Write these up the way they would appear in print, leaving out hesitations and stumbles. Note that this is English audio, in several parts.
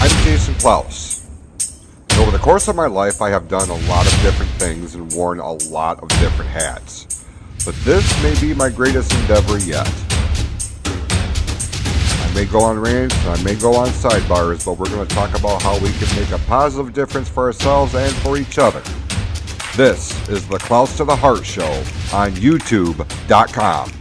I'm Jason Klaus. And over the course of my life, I have done a lot of different things and worn a lot of different hats. But this may be my greatest endeavor yet. I may go on rants and I may go on sidebars, but we're going to talk about how we can make a positive difference for ourselves and for each other. This is the Klaus to the Heart Show on YouTube.com.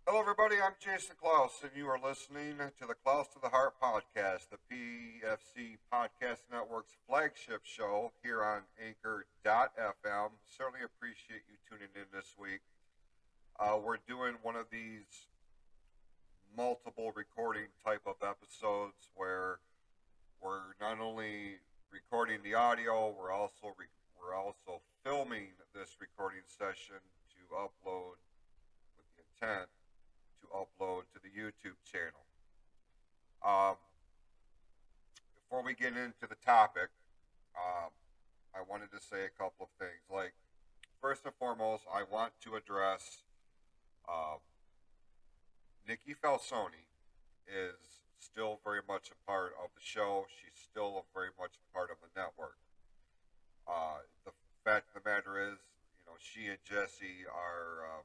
Hello, everybody. I'm Jason Klaus, and you are listening to the Klaus to the Heart podcast, the PFC Podcast Network's flagship show here on Anchor.fm. Certainly appreciate you tuning in this week. We're doing one of these multiple recording type of episodes where we're not only recording the audio, we're also filming this recording session to upload with the intent to upload to the YouTube channel. Before we get into the topic, I wanted to say a couple of things. Like, first and foremost, I want to address Nikki Falsoni is still very much a part of the show. She's still very much a part of the network. The fact of the matter is, she and Jesse are,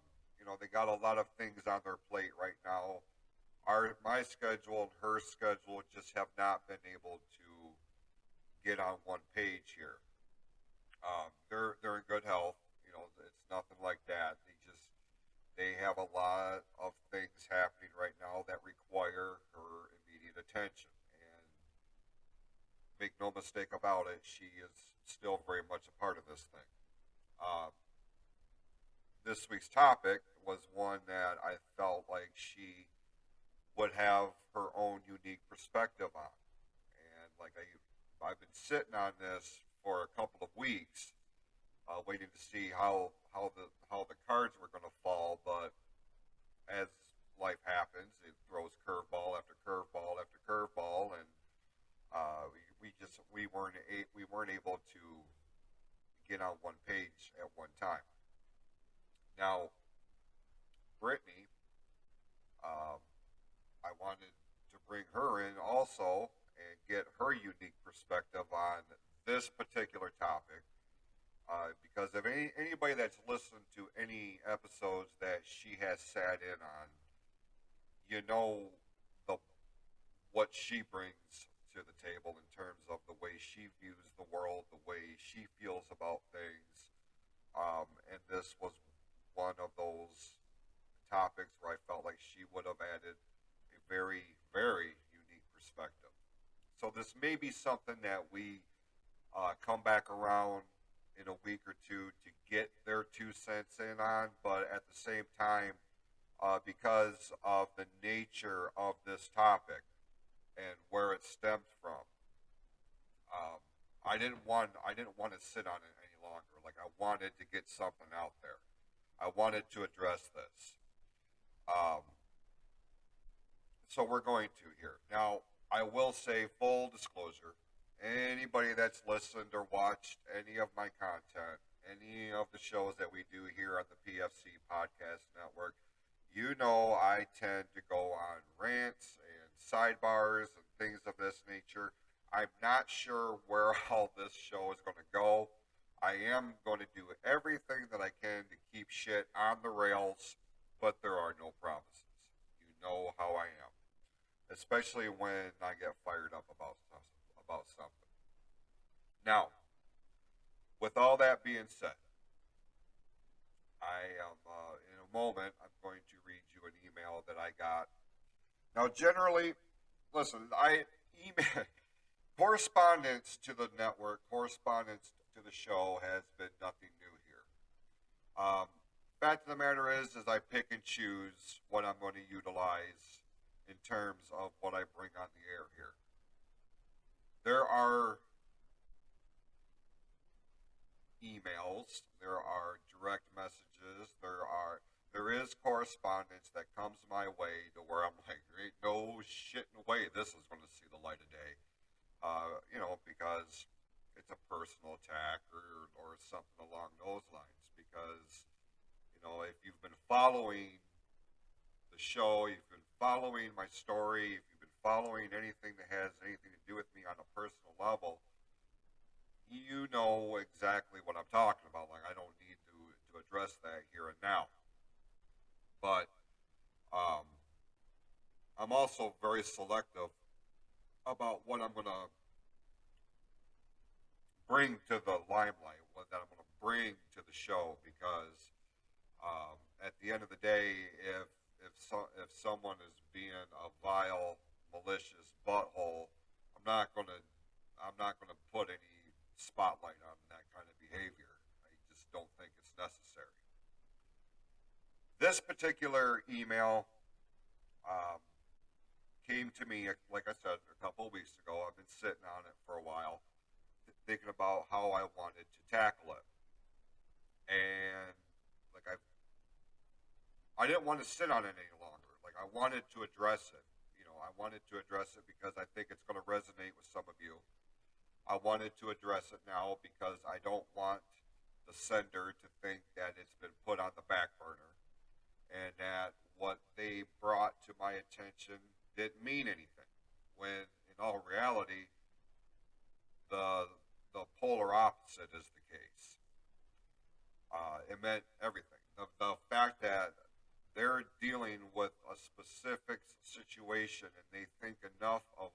they got a lot of things on their plate right now. My schedule and her schedule just have not been able to get on one page here. They're in good health. It's nothing like that. They have a lot of things happening right now that require her immediate attention. And make no mistake about it, she is still very much a part of this thing. This week's topic was one that I felt like she would have her own unique perspective on. And I've been sitting on this for a couple of weeks, waiting to see how the cards were going to fall. But as life happens, it throws curveball after curveball after curveball, and we weren't able to get on one page at one time. Now, Brittany, I wanted to bring her in also and get her unique perspective on this particular topic. Because if anybody that's listened to any episodes that she has sat in on, what she brings to the table in terms of the way she views the world, the way she feels about things. And this was one of those topics where I felt like she would have added a very, very unique perspective. So this may be something that we come back around in a week or two to get their 2 cents in on, but at the same time, because of the nature of this topic and where it stemmed from, I didn't want to sit on it any longer. Like, I wanted to get something out there. I wanted to address this. So we're going to here. Now, I will say, full disclosure, anybody that's listened or watched any of my content, any of the shows that we do here on the PFC Podcast Network, I tend to go on rants and sidebars and things of this nature. I'm not sure where all this show is going to go. I am going to do everything that I can to keep shit on the rails, but there are no promises. You know how I am, especially when I get fired up about something. Now, with all that being said, I am in a moment. I'm going to read you an email that I got. Now, generally, listen, I email correspondence to the network, correspondence to the show has been nothing new here. Fact of the matter is I pick and choose what I'm going to utilize in terms of what I bring on the air here. There are emails, there are direct messages, there is correspondence that comes my way to where I'm like, there ain't no shitting way this is going to see the light of day. Because it's a personal attack or something along those lines. Because If you've been following the show, you've been following my story, if you've been following anything that has anything to do with me on a personal level, you know exactly what I'm talking about. Like, I don't need to address that here and now. But um, I'm also very selective about what I'm going to bring to the limelight, what that I'm going to bring to the show, because at the end of the day, if someone is being a vile, malicious butthole, I'm not going to put any spotlight on that kind of behavior. I just don't think it's necessary. This particular email um, came to me, like I said, a couple of weeks ago. I've been sitting on it for a while, thinking about how I wanted to tackle it, and like I didn't want to sit on it any longer. Like, I wanted to address it. I wanted to address it because I think it's going to resonate with some of you. I wanted to address it now because I don't want the sender to think that it's been put on the back burner and that what they brought to my attention didn't mean anything. When in all reality, the the polar opposite is the case. It meant everything. The fact that they're dealing with a specific situation and they think enough of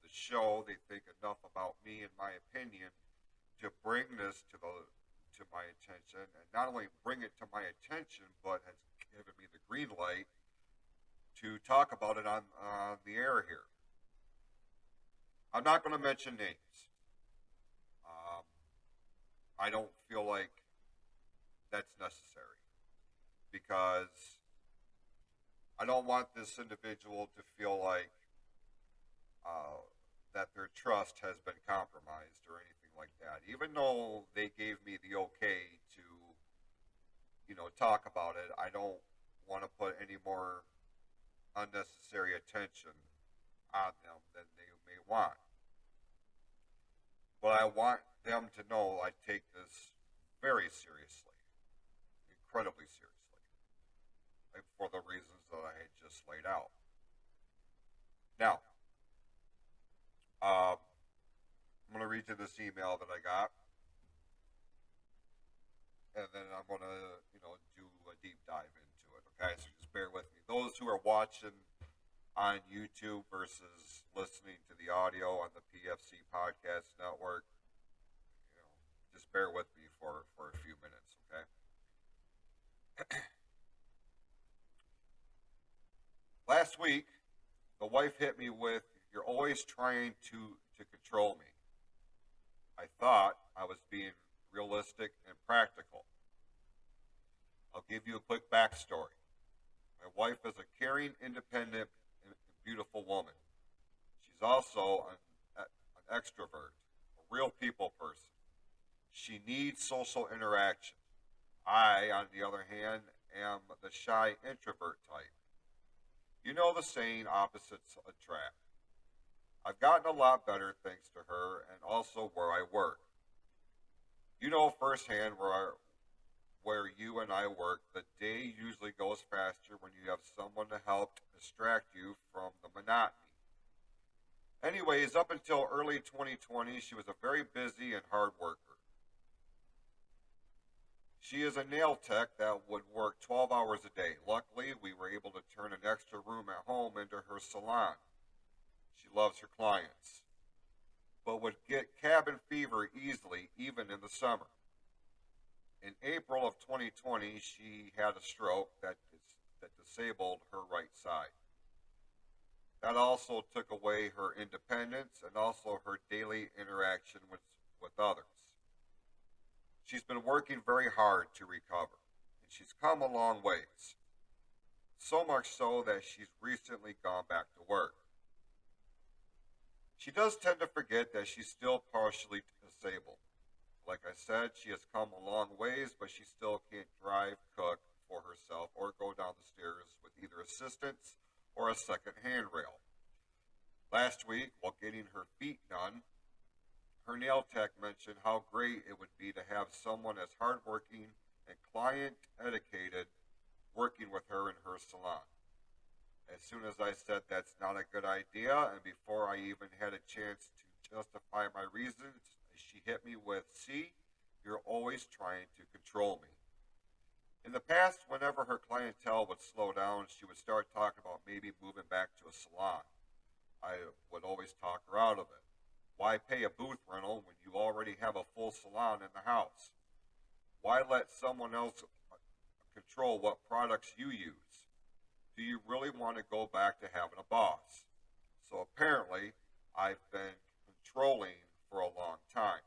the show, they think enough about me and my opinion to bring this to my attention, and not only bring it to my attention, but has given me the green light to talk about it on the air here. I'm not going to mention names. Um, I don't feel like that's necessary because I don't want this individual to feel like uh, that their trust has been compromised or anything like that. Even though they gave me the okay to, talk about it, I don't want to put any more unnecessary attention on them than they may want. But I want them to know I take this very seriously, incredibly seriously, like for the reasons that I had just laid out. Now, um, I'm going to read you this email that I got, and then I'm going to, do a deep dive into it. Okay, so just bear with me. Those who are watching on YouTube versus listening to the audio on the PFC Podcast Network, just bear with me for a few minutes, okay? Last week, the wife hit me with, "You're always trying to control me." I thought I was being realistic and practical. I'll give you a quick backstory. My wife is a caring, independent, and beautiful woman. She's also an extrovert, a real people person. She needs social interaction. I, on the other hand, am the shy introvert type. You know the saying, opposites attract. I've gotten a lot better thanks to her and also where I work. You know firsthand where you and I work, the day usually goes faster when you have someone to help distract you from the monotony. Anyways, up until early 2020, she was a very busy and hard worker. She is a nail tech that would work 12 hours a day. Luckily, we were able to turn an extra room at home into her salon. She loves her clients, but would get cabin fever easily, even in the summer. In April of 2020, she had a stroke that disabled her right side. That also took away her independence and also her daily interaction with others. She's been working very hard to recover, and she's come a long ways. So much so that she's recently gone back to work. She does tend to forget that she's still partially disabled. Like I said, she has come a long ways, but she still can't drive, cook for herself, or go down the stairs with either assistance or a second handrail. Last week, while getting her feet done, her nail tech mentioned how great it would be to have someone as hardworking and client educated working with her in her salon. As soon as I said that's not a good idea, and before I even had a chance to justify my reasons, she hit me with, "See, you're always trying to control me." In the past, whenever her clientele would slow down, she would start talking about maybe moving back to a salon. I would always talk her out of it. Why pay a booth rental when you already have a full salon in the house? Why let someone else control what products you use? Do you really want to go back to having a boss? So apparently, I've been controlling for a long time.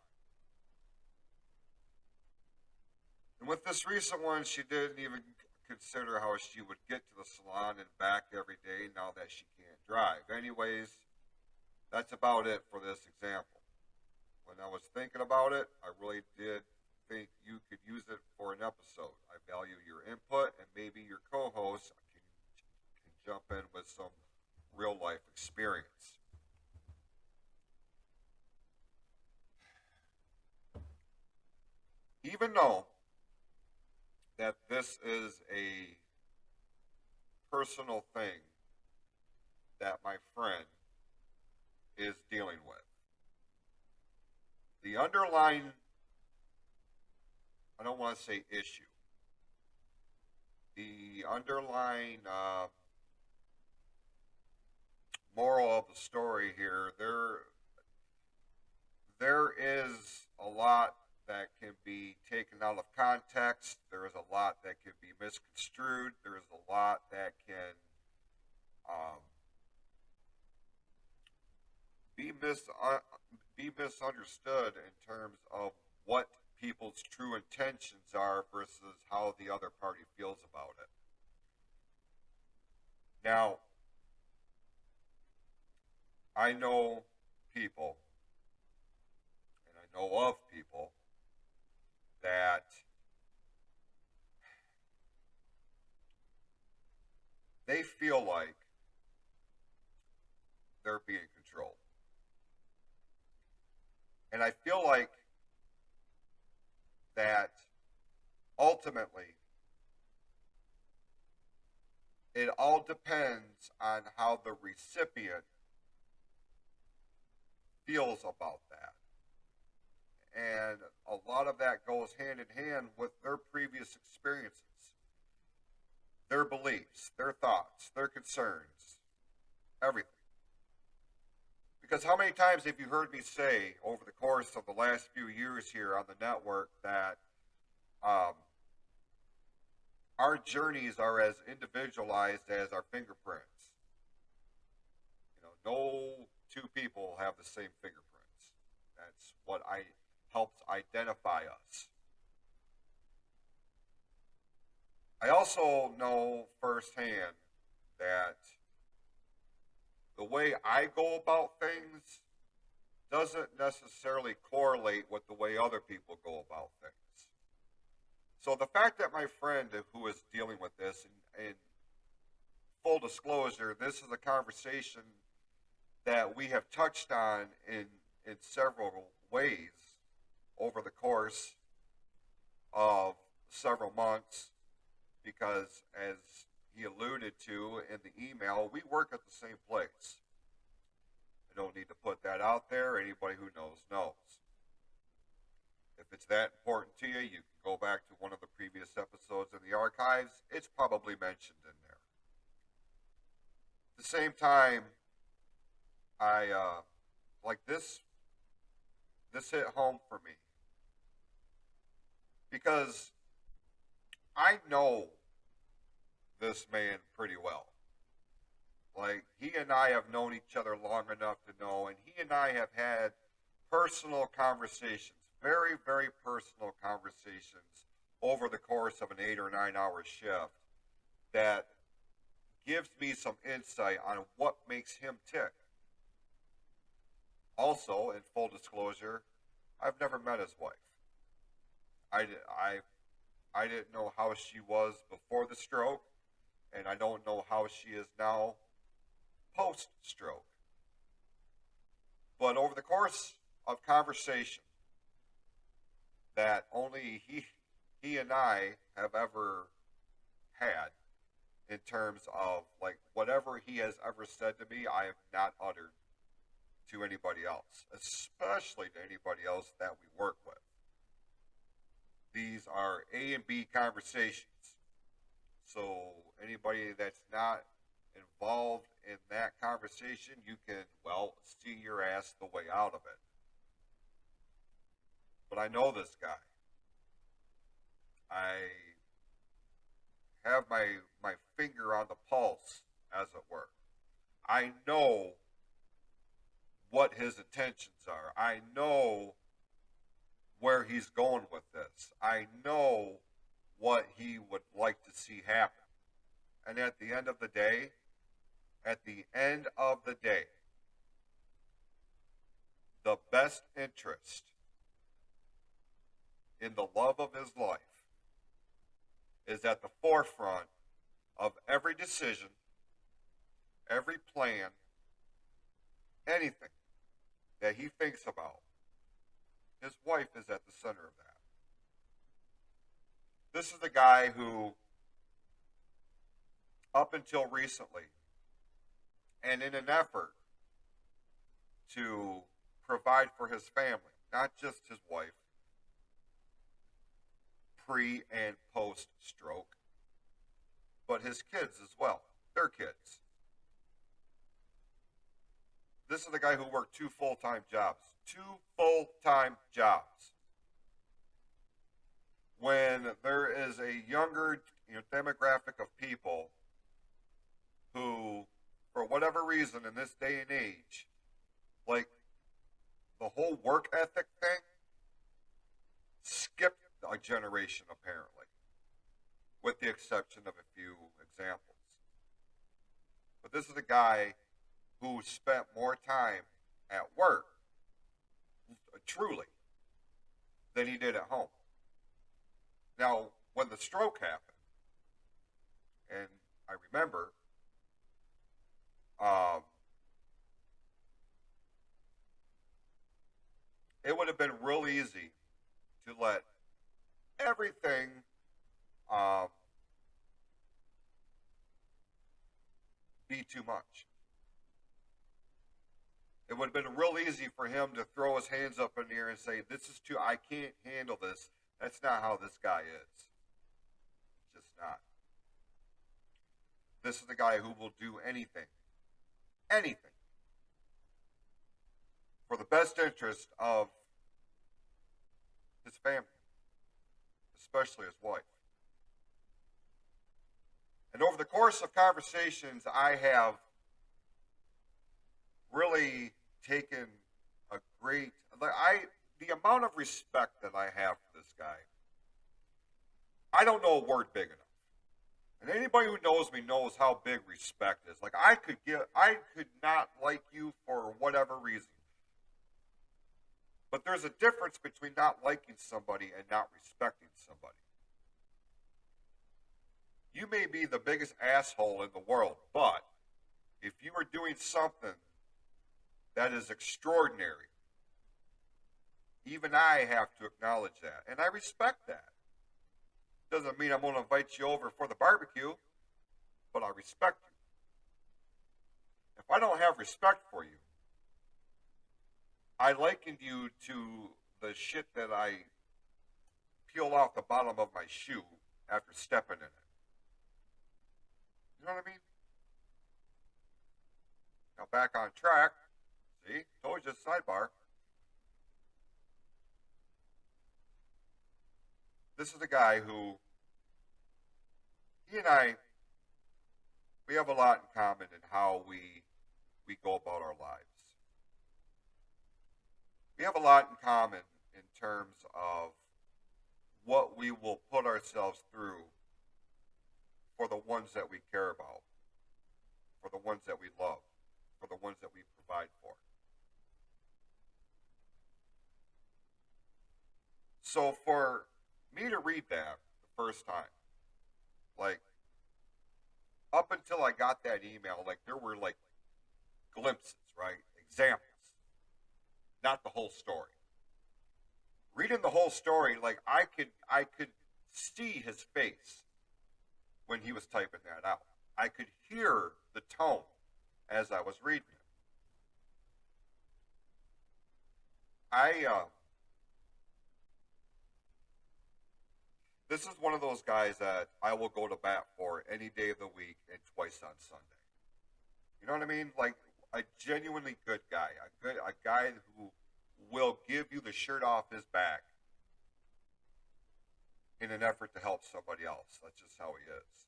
And with this recent one, she didn't even consider how she would get to the salon and back every day now that she can't drive. Anyways, that's about it for this example. When I was thinking about it, I really did think you could use it for an episode. I value your input, and maybe your co host can jump in with some real life experience. Even though that this is a personal thing that my friend is dealing with, the underlying, I don't want to say issue, the underlying moral of the story here, there is a lot that can be taken out of context. There is a lot that can be misconstrued. There is a lot that can um, be be misunderstood in terms of what people's true intentions are versus how the other party feels about it. Now, I know people, and I know of people that they feel like they're being controlled. And I feel like that ultimately it all depends on how the recipient feels about that. And a lot of that goes hand in hand with their previous experiences, their beliefs, their thoughts, their concerns, everything. Because how many times have you heard me say over the course of the last few years here on the network that um, our journeys are as individualized as our fingerprints? No two people have the same fingerprints. That's what I helps identify us. I also know firsthand that the way I go about things doesn't necessarily correlate with the way other people go about things. So the fact that my friend who is dealing with this, and full disclosure, this is a conversation that we have touched on in several ways over the course of several months, because as he alluded to in the email, we work at the same place. I don't need to put that out there. Anybody who knows knows. If it's that important to you, you can go back to one of the previous episodes in the archives. It's probably mentioned in there. At the same time, I like this. This hit home for me because I know this man pretty well. Like, he and I have known each other long enough to know, and he and I have had personal conversations, very, very personal conversations over the course of an 8 or 9 hour shift that gives me some insight on what makes him tick. Also, in full disclosure, I've never met his wife. I, I, I didn't know how she was before the stroke, and I don't know how she is now post stroke. But over the course of conversation that only he and I have ever had in terms of like whatever he has ever said to me, I have not uttered to anybody else, especially to anybody else that we work with. These are A and B conversations. So anybody that's not involved in that conversation, you can, well, see your ass the way out of it. But I know this guy. I have my finger on the pulse, as it were. I know what his intentions are. I know where he's going with this. I know what he would like to see happen. And at the end of the day, at the end of the day, the best interest in the love of his life is at the forefront of every decision, every plan, anything that he thinks about. His wife is at the center of that. This is the guy who, up until recently, and in an effort to provide for his family, not just his wife, pre and post stroke, but his kids as well, their kids. This is the guy who worked 2 full-time jobs. 2 full-time jobs. When there is a younger demographic of people who, for whatever reason in this day and age, like the whole work ethic thing, skipped a generation apparently, with the exception of a few examples. But this is a guy who spent more time at work, truly, than he did at home. Now, when the stroke happened, and I remember, it would have been real easy to let everything be too much. It would have been real easy for him to throw his hands up in the air and say, "This is too, I can't handle this." That's not how this guy is. Just not. This is the guy who will do anything, anything, for the best interest of his family, especially his wife. And over the course of conversations, I have really taken a great, the amount of respect that I have for this guy, I don't know a word big enough. And anybody who knows me knows how big respect is. Like I could not like you for whatever reason. But there's a difference between not liking somebody and not respecting somebody. You may be the biggest asshole in the world, but if you are doing something that is extraordinary, even I have to acknowledge that. And I respect that. Doesn't mean I'm going to invite you over for the barbecue, but I respect you. If I don't have respect for you, I likened you to the shit that I peel off the bottom of my shoe after stepping in it. You know what I mean? Now back on track. See? Told you, sidebar. This is a guy who, he and I, we have a lot in common in how we go about our lives. We have a lot in common in terms of what we will put ourselves through for the ones that we care about, for the ones that we love, for the ones that we provide for. So for me to read that the first time, like up until I got that email, like there were like glimpses, right? Examples, not the whole story. Reading the whole story, like I could see his face when he was typing that out. I could hear the tone as I was reading it. I This is one of those guys that I will go to bat for any day of the week and twice on Sunday. You know what I mean? Like a genuinely good guy, a guy who will give you the shirt off his back in an effort to help somebody else. That's just how he is.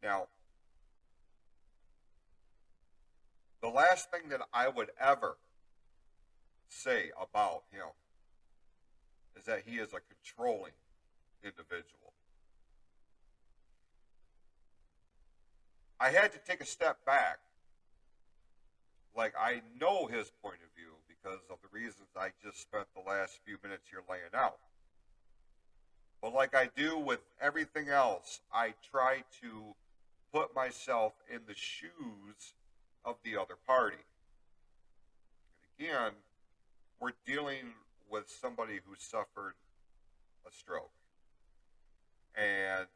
Now, the last thing that I would ever say about him is that he is a controlling individual. I had to take a step back. Like, I know his point of view because of the reasons I just spent the last few minutes here laying out. But like I do with everything else, I try to put myself in the shoes of the other party. And again, we're dealing with somebody who suffered a stroke. And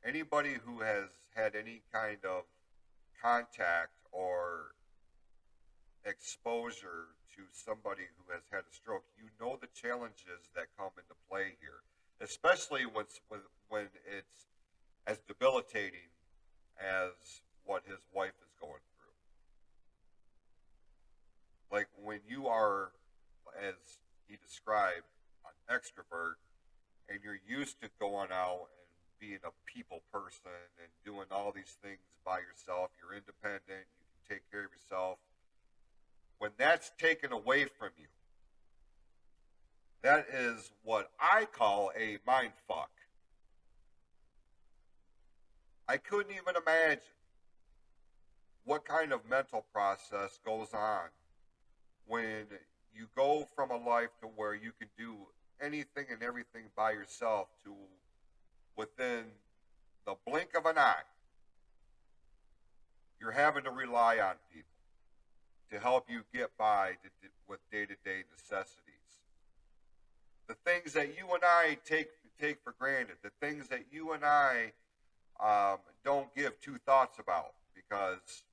anybody who has had any kind of contact or exposure to somebody who has had a stroke, you know the challenges that come into play here, especially when it's as debilitating as what his wife is going through. Like when you are, as he described, an extrovert, and you're used to going out and being a people person and doing all these things by yourself, you're independent, you can take care of yourself. When that's taken away from you, that is what I call a mind fuck. I couldn't even imagine what kind of mental process goes on when you go from a life to where you can do anything and everything by yourself to within the blink of an eye, you're having to rely on people to help you get by with day-to-day necessities. The things that you and I take for granted, the things that you and I don't give two thoughts about because,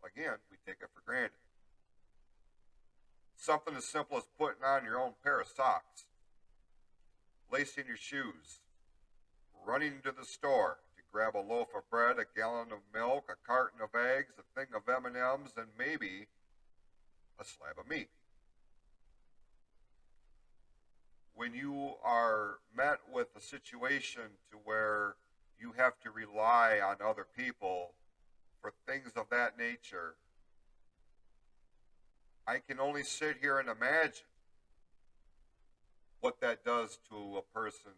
again, we take it for granted. Something as simple as putting on your own pair of socks, lacing your shoes, running to the store to grab a loaf of bread, a gallon of milk, a carton of eggs, a thing of M&Ms, and maybe a slab of meat. When you are met with a situation to where you have to rely on other people for things of that nature, I can only sit here and imagine what that does to a person's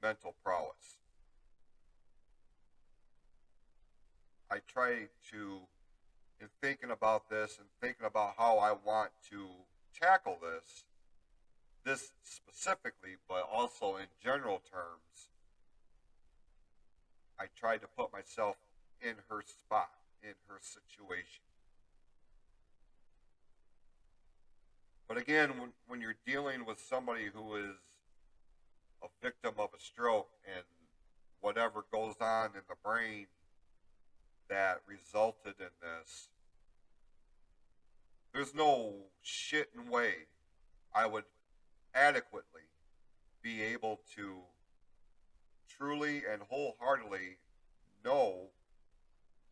mental prowess. I try to, in thinking about this and thinking about how I want to tackle this specifically, but also in general terms, I tried to put myself in her spot, in her situation. But again, when you're dealing with somebody who is a victim of a stroke and whatever goes on in the brain that resulted in this, there's no shitting way I would adequately be able to truly and wholeheartedly know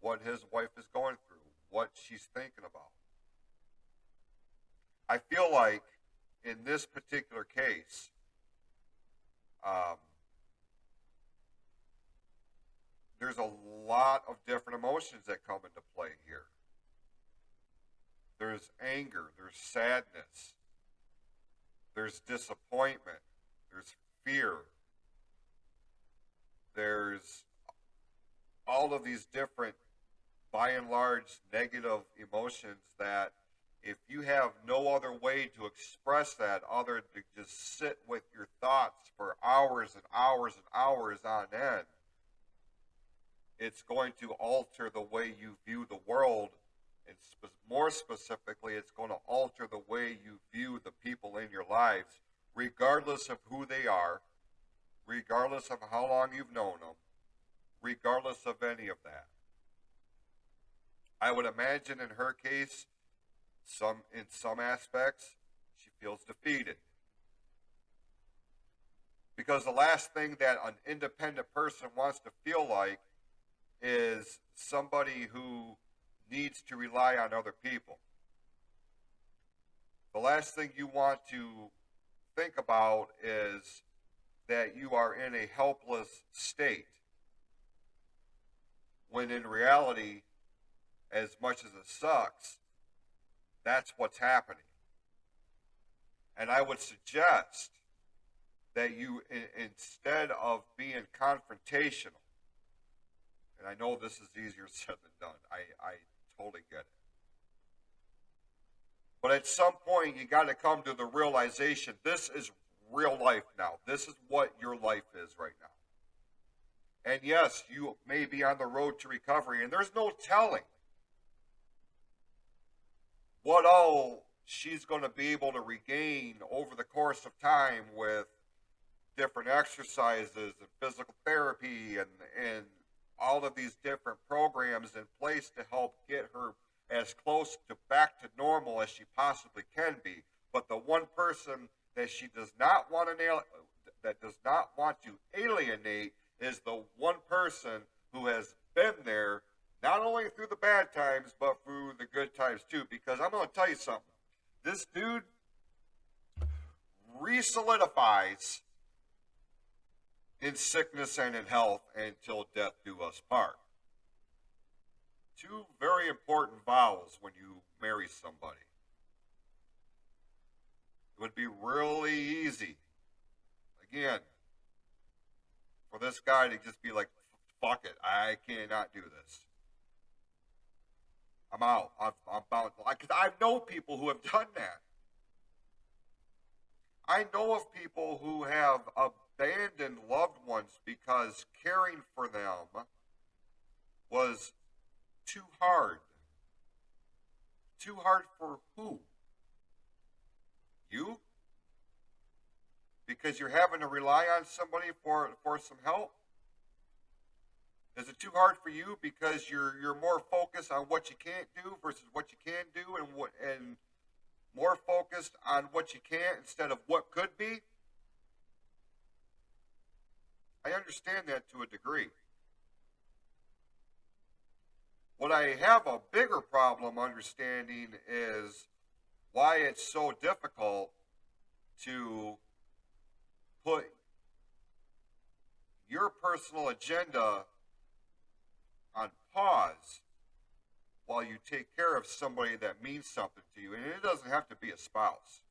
what his wife is going through, what she's thinking about. I feel like in this particular case, there's a lot of different emotions that come into play here. There's anger, there's sadness, there's disappointment, there's fear, there's all of these different, by and large, negative emotions that if you have no other way to express that other than to just sit with your thoughts for hours and hours and hours on end, it's going to alter the way you view the world And more specifically, it's going to alter the way you view the people in your lives, regardless of who they are, regardless of how long you've known them, regardless of any of that. I would imagine in her case, in some aspects, she feels defeated. Because the last thing that an independent person wants to feel like is somebody who needs to rely on other people. The last thing you want to think about is that you are in a helpless state. When in reality, as much as it sucks, that's what's happening. And I would suggest that you, instead of being confrontational, and I know this is easier said than done, I totally get it. But at some point, you got to come to the realization this is real life now. This is what your life is right now. And yes, you may be on the road to recovery, and there's no telling what all she's going to be able to regain over the course of time with different exercises and physical therapy and all of these different programs in place to help get her as close to back to normal as she possibly can be. But the one person that she does not want to alienate is the one person who has been there not only through the bad times but through the good times too. Because I'm going to tell you something. This dude re-solidifies in sickness and in health until death do us part. Two very important vows when you marry somebody. It would be really easy, again, for this guy to just be like, fuck it, I cannot do this. I'm out. I'm bound. Because I know people who have done that. I know of people who have abandoned loved ones because caring for them was too hard. Too hard for who? You? Because you're having to rely on somebody for some help? Is it too hard for you because you're more focused on what you can't do versus what you can do, and more focused on what you can't instead of what could be? I understand that to a degree. What I have a bigger problem understanding is why it's so difficult to put your personal agenda on pause while you take care of somebody that means something to you. And it doesn't have to be a spouse.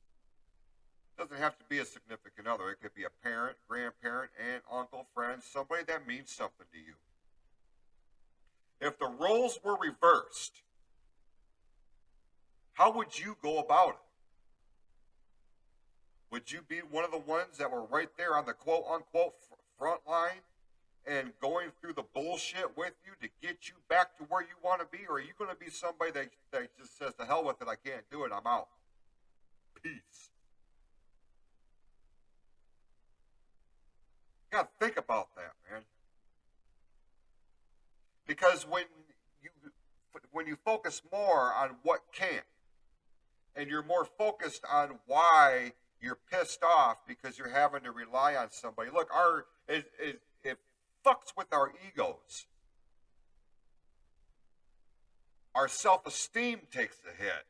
It doesn't have to be a significant other. It could be a parent, grandparent, aunt, uncle, friend, somebody that means something to you. If the roles were reversed, how would you go about it? Would you be one of the ones that were right there on the quote-unquote front line and going through the bullshit with you to get you back to where you want to be? Or are you going to be somebody that just says, to hell with it, I can't do it, I'm out? Peace. You got to think about that, man. Because when you focus more on what can't, and you're more focused on why you're pissed off because you're having to rely on somebody. Look, it fucks with our egos. Our self-esteem takes a hit.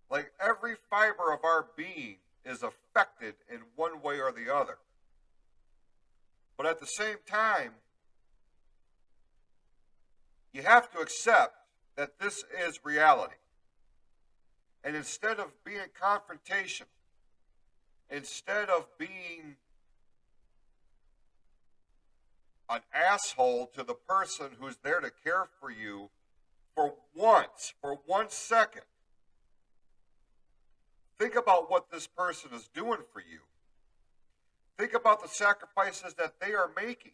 Like every fiber of our being is affected in one way or the other. But at the same time, you have to accept that this is reality. And instead of being confrontational, instead of being an asshole to the person who's there to care for you for once, for 1 second, think about what this person is doing for you. Think about the sacrifices that they are making.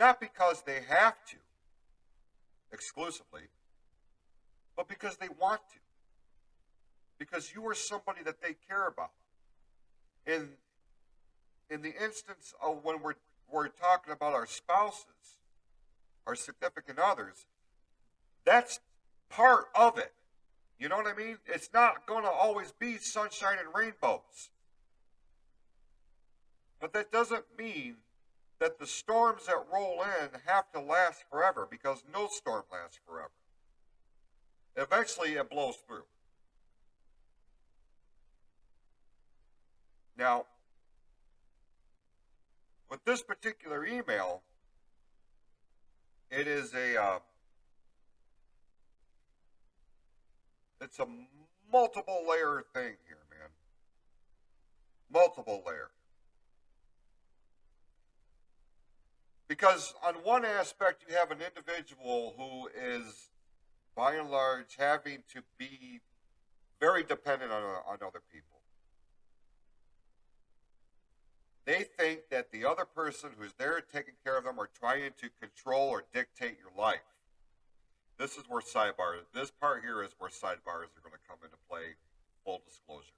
Not because they have to, exclusively, but because they want to, because you are somebody that they care about. In in the instance of when we're talking about our spouses, our significant others, that's part of it. You know what I mean? It's not going to always be sunshine and rainbows. But that doesn't mean that the storms that roll in have to last forever, because no storm lasts forever. Eventually it blows through. Now, with this particular email, it is it's a multiple layer thing here, man. Multiple layer. Because on one aspect, you have an individual who is, by and large, having to be very dependent on other people. They think that the other person who's there taking care of them are trying to control or dictate your life. This is where sidebars, this part here is where sidebars are going to come into play, full disclosure.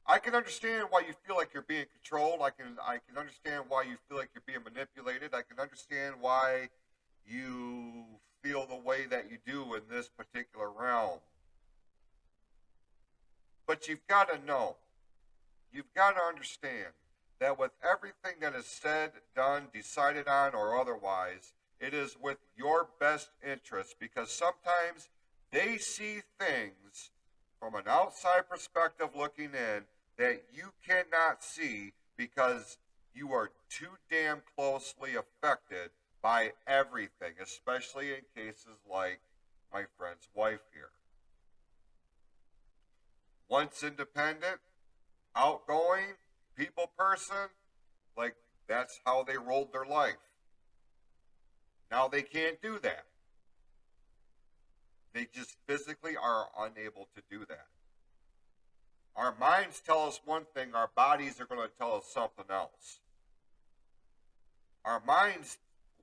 I can understand why you feel like you're being controlled. I can understand why you feel like you're being manipulated. I can understand why you feel the way that you do in this particular realm. But you've got to know, you've got to understand that with everything that is said, done, decided on, or otherwise, it is with your best interest, because sometimes they see things from an outside perspective looking in that you cannot see because you are too damn closely affected by everything, especially in cases like my friend's wife here. Once independent, outgoing, people person, like that's how they rolled their life. Now they can't do that. They just physically are unable to do that. Our minds tell us one thing, our bodies are going to tell us something else. Our minds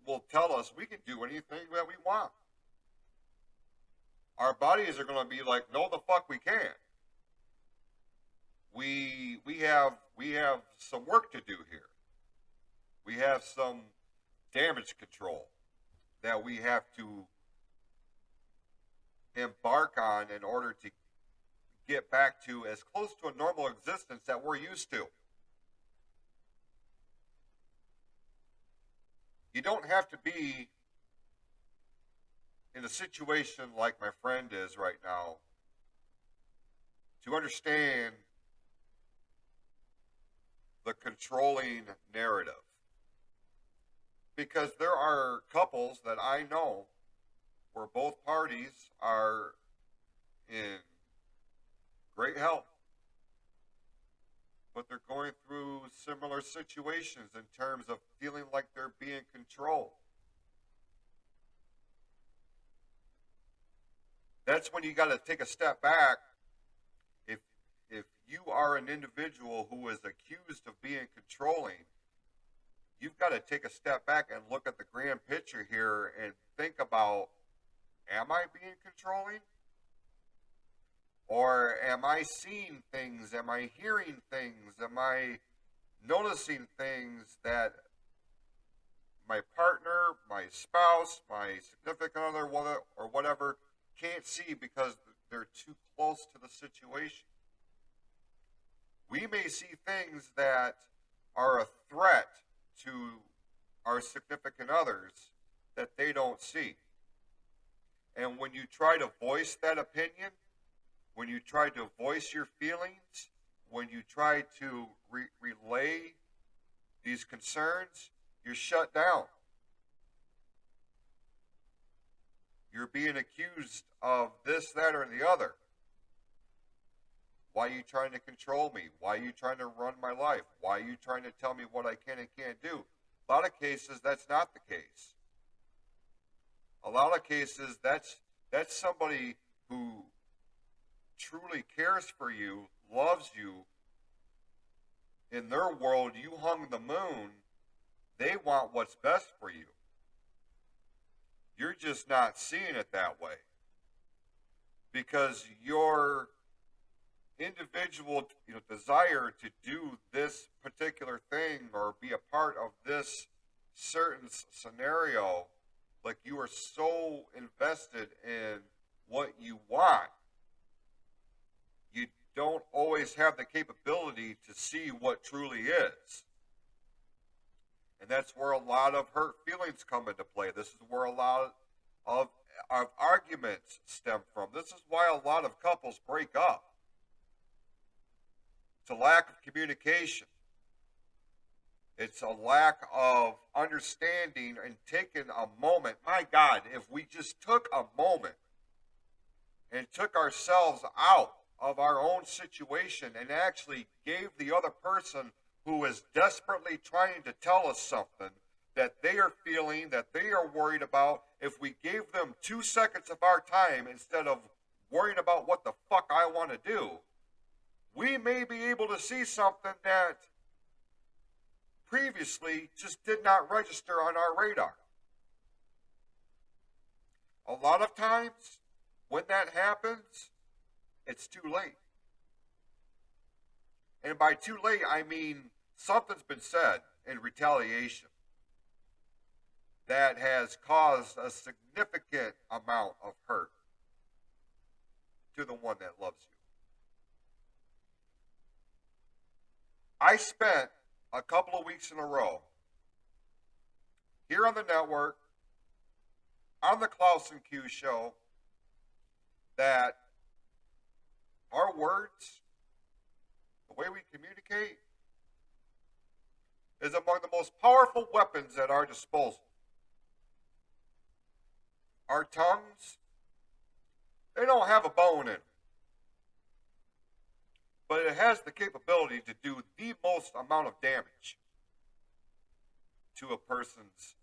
will tell us we can do anything that we want. Our bodies are going to be like, no, the fuck we can't. We have some work to do here. We have some damage control that we have to embark on in order to get back to as close to a normal existence that we're used to. You don't have to be in a situation like my friend is right now to understand the controlling narrative. Because there are couples that I know where both parties are in great health, but they're going through similar situations in terms of feeling like they're being controlled. That's when you got to take a step back. If you are an individual who is accused of being controlling, you've got to take a step back and look at the grand picture here and think about, am I being controlling? Or am I seeing things? Am I hearing things? Am I noticing things that my partner, my spouse, my significant other, or whatever can't see because they're too close to the situation? We may see things that are a threat to our significant others that they don't see. And when you try to voice that opinion, when you try to voice your feelings, when you try to relay these concerns, you're shut down. You're being accused of this, that, or the other. Why are you trying to control me? Why are you trying to run my life? Why are you trying to tell me what I can and can't do? A lot of cases, that's not the case. A lot of cases, that's somebody who truly cares for you, loves you. In their world, you hung the moon. They want what's best for you. You're just not seeing it that way because your individual, desire to do this particular thing or be a part of this certain scenario, like you are so invested in what you want, you don't always have the capability to see what truly is. And that's where a lot of hurt feelings come into play. This is where a lot of, of arguments stem from. This is why a lot of couples break up. It's a lack of communication. It's a lack of understanding and taking a moment. My God, if we just took a moment and took ourselves out of our own situation and actually gave the other person who is desperately trying to tell us something that they are feeling, that they are worried about, if we gave them 2 seconds of our time instead of worrying about what the fuck I want to do, we may be able to see something that previously just did not register on our radar. A lot of times, when that happens, it's too late. And by too late, I mean something's been said in retaliation that has caused a significant amount of hurt to the one that loves you. I spent a couple of weeks in a row here on the network, on the Klaus and Q show, that our words, the way we communicate, is among the most powerful weapons at our disposal. Our tongues, they don't have a bone in them, but it has the capability to do the most amount of damage to a person's,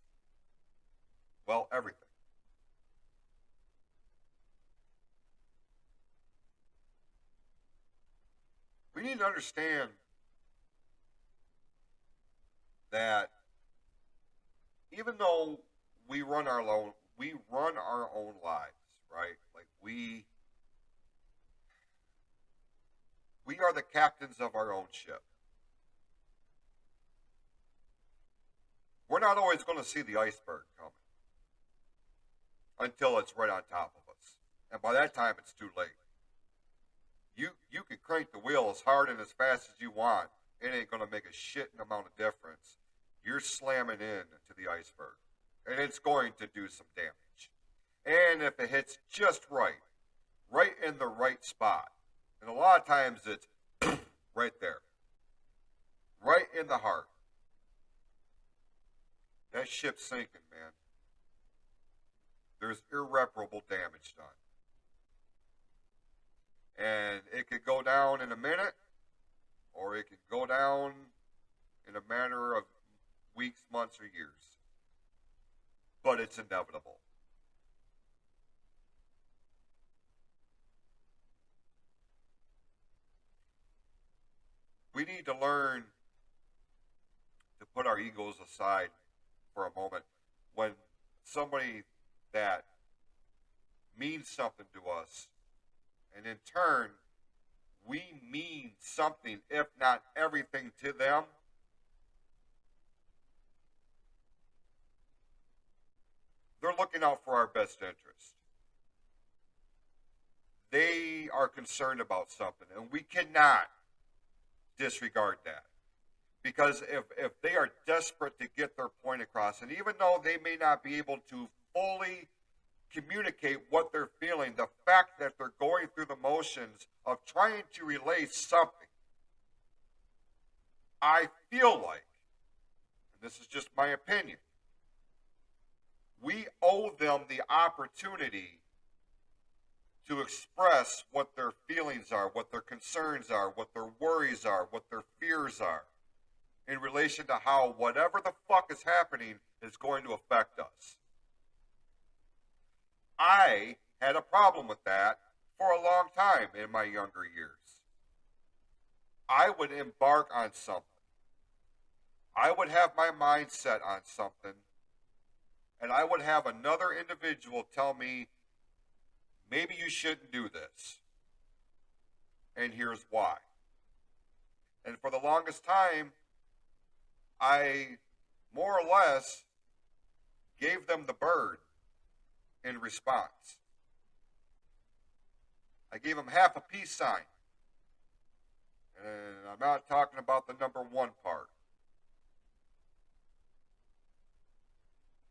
well, everything. We need to understand that even though we run our own lives, right? Like we are the captains of our own ship. We're not always going to see the iceberg coming until it's right on top of us. And by that time, it's too late. You can crank the wheel as hard and as fast as you want. It ain't going to make a shit amount of difference. You're slamming into the iceberg. And it's going to do some damage. And if it hits just right in the right spot, and a lot of times it's right there, right in the heart, that ship's sinking, man. There's irreparable damage done. And it could go down in a minute, or it could go down in a matter of weeks, months, or years. But it's inevitable. We need to learn to put our egos aside for a moment when somebody that means something to us, and in turn, we mean something, if not everything, to them. They're looking out for our best interest. They are concerned about something, and we cannot disregard that. Because if they are desperate to get their point across, and even though they may not be able to fully communicate what they're feeling, the fact that they're going through the motions of trying to relay something, I feel like, and this is just my opinion, we owe them the opportunity to express what their feelings are, what their concerns are, what their worries are, what their fears are, in relation to how whatever the fuck is happening is going to affect us. I had a problem with that for a long time in my younger years. I would embark on something. I would have my mind set on something, and I would have another individual tell me, maybe you shouldn't do this, and here's why. And for the longest time, I more or less gave them the bird in response. I gave them half a peace sign. And I'm not talking about the number one part.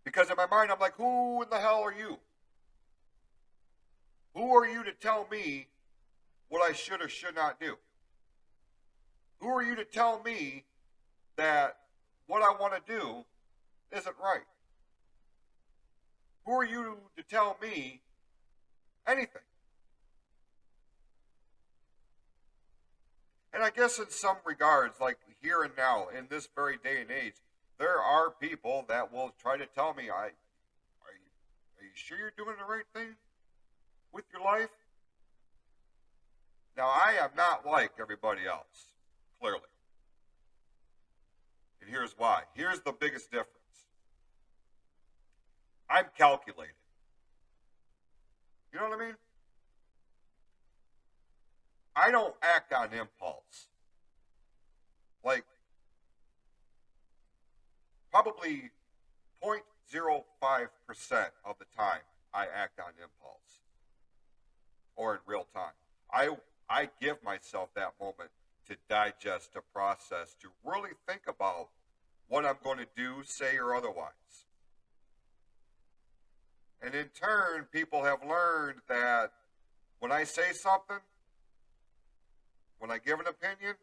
Because in my mind, I'm like, who in the hell are you? Who are you to tell me what I should or should not do? Who are you to tell me that what I want to do isn't right? Who are you to tell me anything? And I guess in some regards, like here and now, in this very day and age, there are people that will try to tell me, are you sure you're doing the right thing with your life? Now, I am not like everybody else, clearly. And here's why. Here's the biggest difference. I'm calculated. You know what I mean? I don't act on impulse. Like, probably 0.05% of the time I act on impulse or in real time. I give myself that moment to digest, to process, to really think about what I'm going to do, say, or otherwise. And in turn, people have learned that when I say something, when I give an opinion,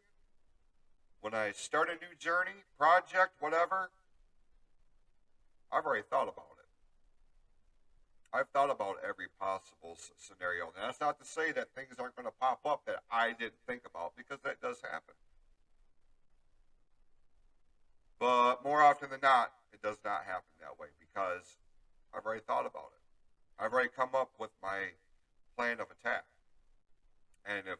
when I start a new journey, project, whatever, I've already thought about it. I've thought about every possible scenario. And that's not to say that things aren't going to pop up that I didn't think about, because that does happen. But more often than not, it does not happen that way, because I've already thought about it. I've already come up with my plan of attack. And if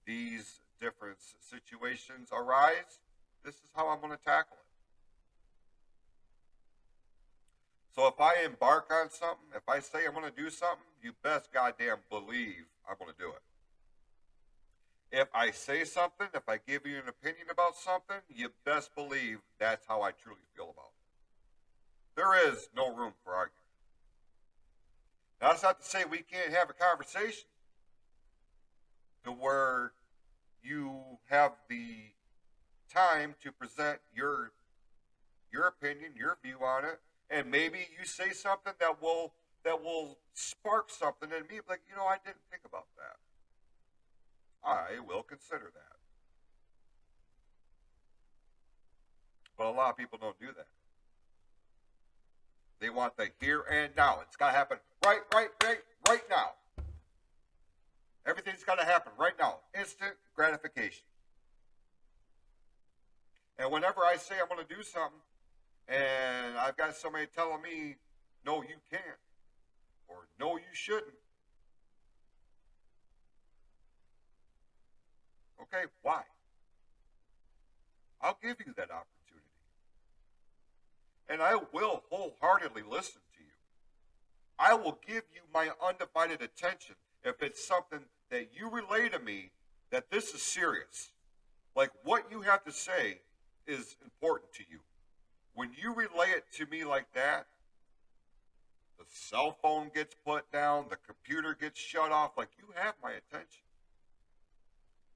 these different situations arise, this is how I'm going to tackle it. So if I embark on something, if I say I'm going to do something, you best goddamn believe I'm going to do it. If I say something, if I give you an opinion about something, you best believe that's how I truly feel about it. There is no room for argument. Now, that's not to say we can't have a conversation to where you have the time to present your opinion, your view on it, and maybe you say something that will spark something in me, like, I didn't think about that. I will consider that. But a lot of people don't do that. They want the here and now. It's got to happen right now. Everything's got to happen right now. Instant gratification. And whenever I say I'm going to do something, and I've got somebody telling me, no, you can't, or no, you shouldn't. Okay, why? I'll give you that opportunity. And I will wholeheartedly listen to you. I will give you my undivided attention if it's something that you relay to me that this is serious. Like, what you have to say is important to you. When you relay it to me like that, the cell phone gets put down, the computer gets shut off, like, you have my attention.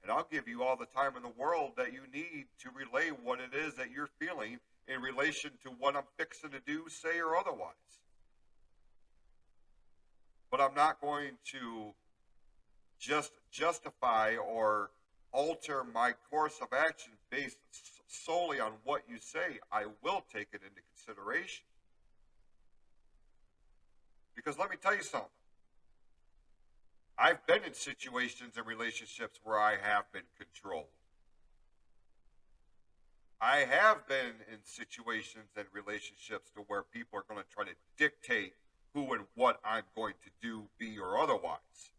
And I'll give you all the time in the world that you need to relay what it is that you're feeling in relation to what I'm fixing to do, say, or otherwise. But I'm not going to just justify or alter my course of action based solely on what you say. I will take it into consideration. Because let me tell you something. I've been in situations and relationships where I have been controlled. I have been in situations and relationships to where people are going to try to dictate who and what I'm going to do, be, or otherwise.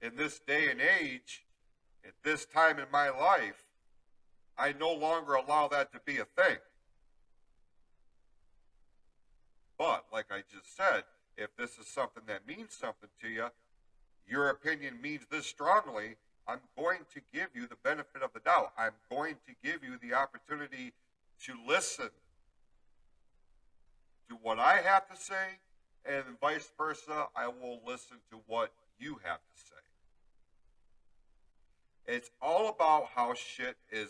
In this day and age, at this time in my life, I no longer allow that to be a thing. But, like I just said, if this is something that means something to you, your opinion means this strongly, I'm going to give you the benefit of the doubt. I'm going to give you the opportunity to listen to what I have to say, and vice versa, I will listen to what you have to say. It's all about how shit is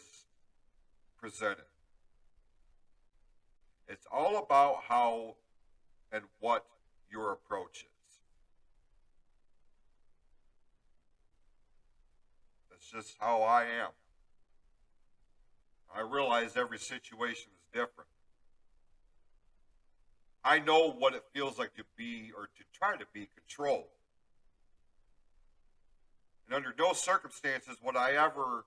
presented. It's all about how and what your approach is. That's just how I am. I realize every situation is different. I know what it feels like to be or to try to be controlled. And under no circumstances would I ever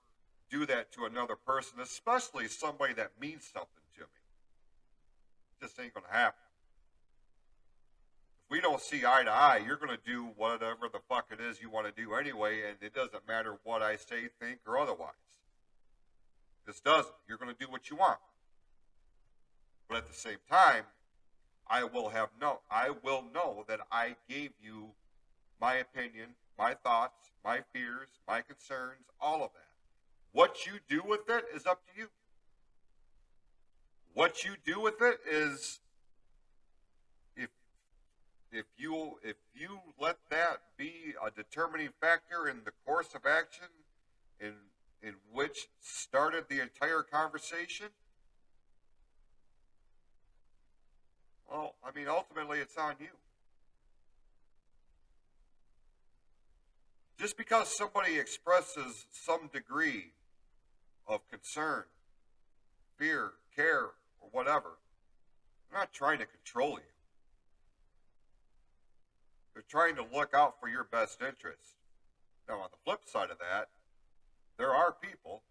do that to another person, especially somebody that means something to me. It just ain't going to happen. If we don't see eye to eye, you're going to do whatever the fuck it is you want to do anyway, and it doesn't matter what I say, think, or otherwise. This doesn't. You're going to do what you want. But at the same time, I will know that I gave you my opinion, my thoughts, my fears, my concerns, all of that. What you do with it is up to you. What you do with it is if you let that be a determining factor in the course of action in which started the entire conversation, well, I mean, ultimately it's on you. Just because somebody expresses some degree of concern, fear, care, or whatever, they're not trying to control you. They're trying to look out for your best interest. Now, on the flip side of that, there are people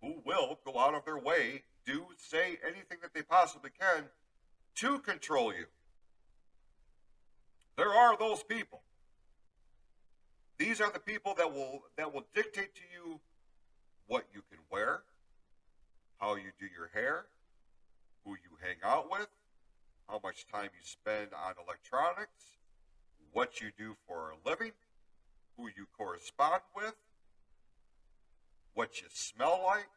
who will go out of their way, do, say anything that they possibly can to control you. There are those people. These are the people that will dictate to you what you can wear, how you do your hair, who you hang out with, how much time you spend on electronics, what you do for a living, who you correspond with, what you smell like,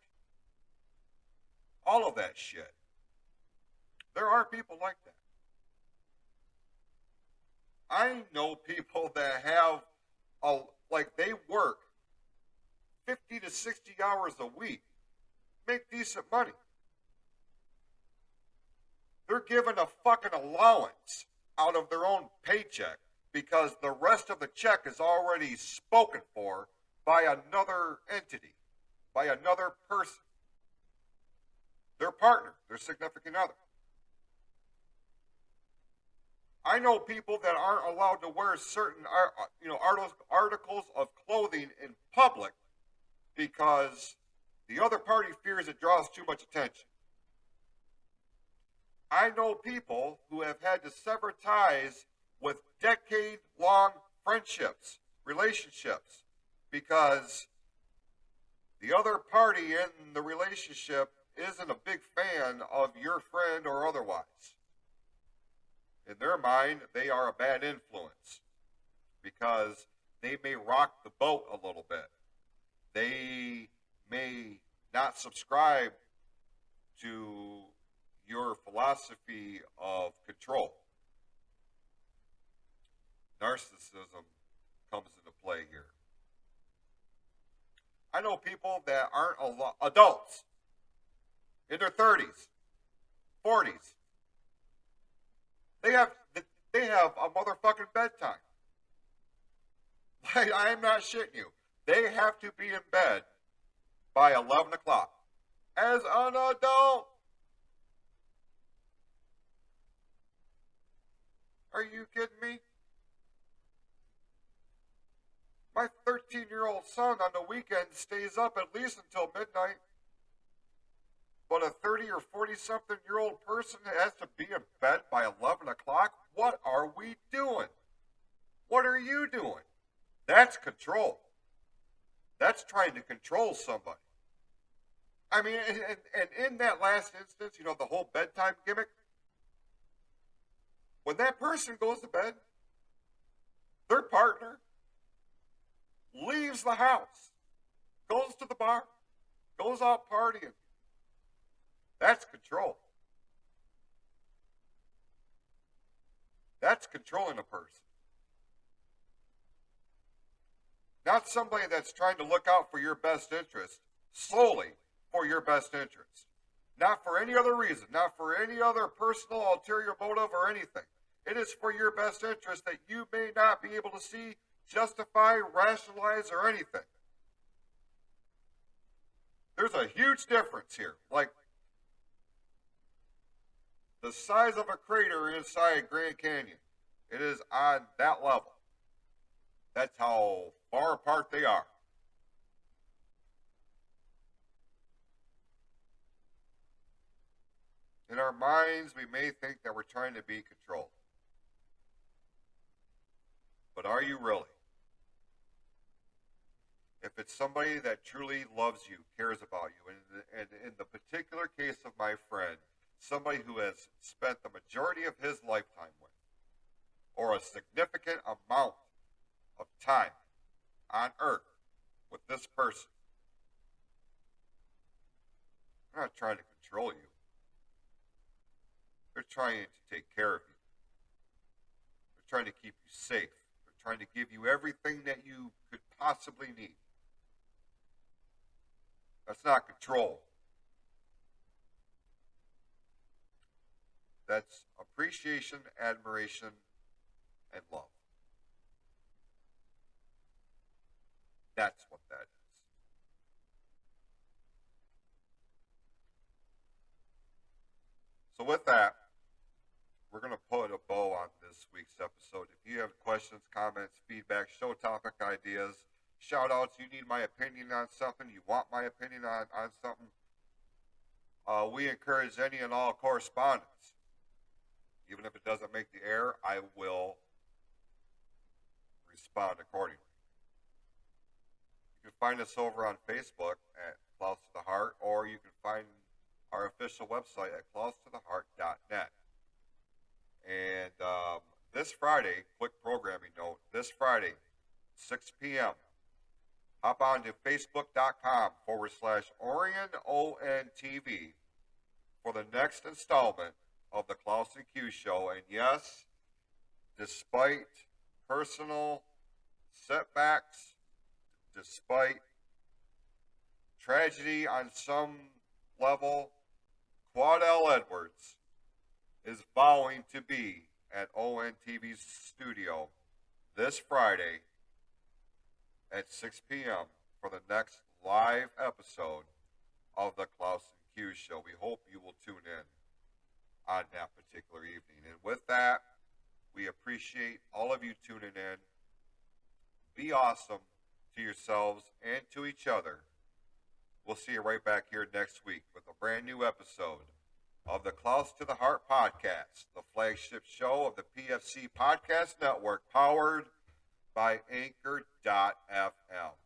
all of that shit. There are people like that. I know people that have they work 50 to 60 hours a week, make decent money. They're given a fucking allowance out of their own paycheck because the rest of the check is already spoken for by another entity, by another person, their partner, their significant other. I know people that aren't allowed to wear certain articles of clothing in public because the other party fears it draws too much attention. I know people who have had to sever ties with decade-long friendships, relationships, because the other party in the relationship isn't a big fan of your friend or otherwise. In their mind, they are a bad influence because they may rock the boat a little bit. They may not subscribe to your philosophy of control. Narcissism comes into play here. I know people that aren't adults in their 30s, 40s. They have a motherfucking bedtime. I am not shitting you. They have to be in bed by 11 o'clock. As an adult. Are you kidding me? My 13-year-old son on the weekend stays up at least until midnight. But a 30 or 40-something-year-old person has to be in bed by 11 o'clock? What are we doing? What are you doing? That's control. That's trying to control somebody. I mean, and in that last instance, the whole bedtime gimmick, When that person goes to bed, their partner leaves the house, goes to the bar, goes out partying. That's control. That's controlling a person. Not somebody that's trying to look out for your best interest, solely for your best interest. Not for any other reason, not for any other personal ulterior motive or anything. It is for your best interest that you may not be able to see, justify, rationalize, or anything. There's a huge difference here. Like the size of a crater inside Grand Canyon. It is on that level. That's how far apart they are. In our minds, we may think that we're trying to be controlled. But are you really? If it's somebody that truly loves you, cares about you, and in the particular case of my friend, somebody who has spent the majority of his lifetime with, or a significant amount of time on earth with this person, they're not trying to control you. They're trying to take care of you. They're trying to keep you safe. They're trying to give you everything that you could possibly need. That's not control. That's appreciation, admiration, and love. That's what that is. So with that, we're going to put a bow on this week's episode. If you have questions, comments, feedback, show topic ideas, shout outs, you need my opinion on something, you want my opinion on something, we encourage any and all correspondence. Even if it doesn't make the air, I will respond accordingly. You can find us over on Facebook at Close to the Heart, or you can find our official website at closetotheheart.net. And this Friday, quick programming note, this Friday, 6 p.m., hop on to facebook.com/Orion ONTV for the next installment of the Klaus and Q Show. And yes, despite personal setbacks, despite tragedy on some level, Quad L. Edwards is vowing to be at ONTV's studio this Friday at 6 p.m. for the next live episode of the Klaus and Q Show. We hope you will tune in on that particular evening. And with that, we appreciate all of you tuning in. Be awesome to yourselves and to each other. We'll see you right back here next week with a brand new episode of the Klaus to the Heart podcast, the flagship show of the PFC Podcast Network, powered by Anchor.fm.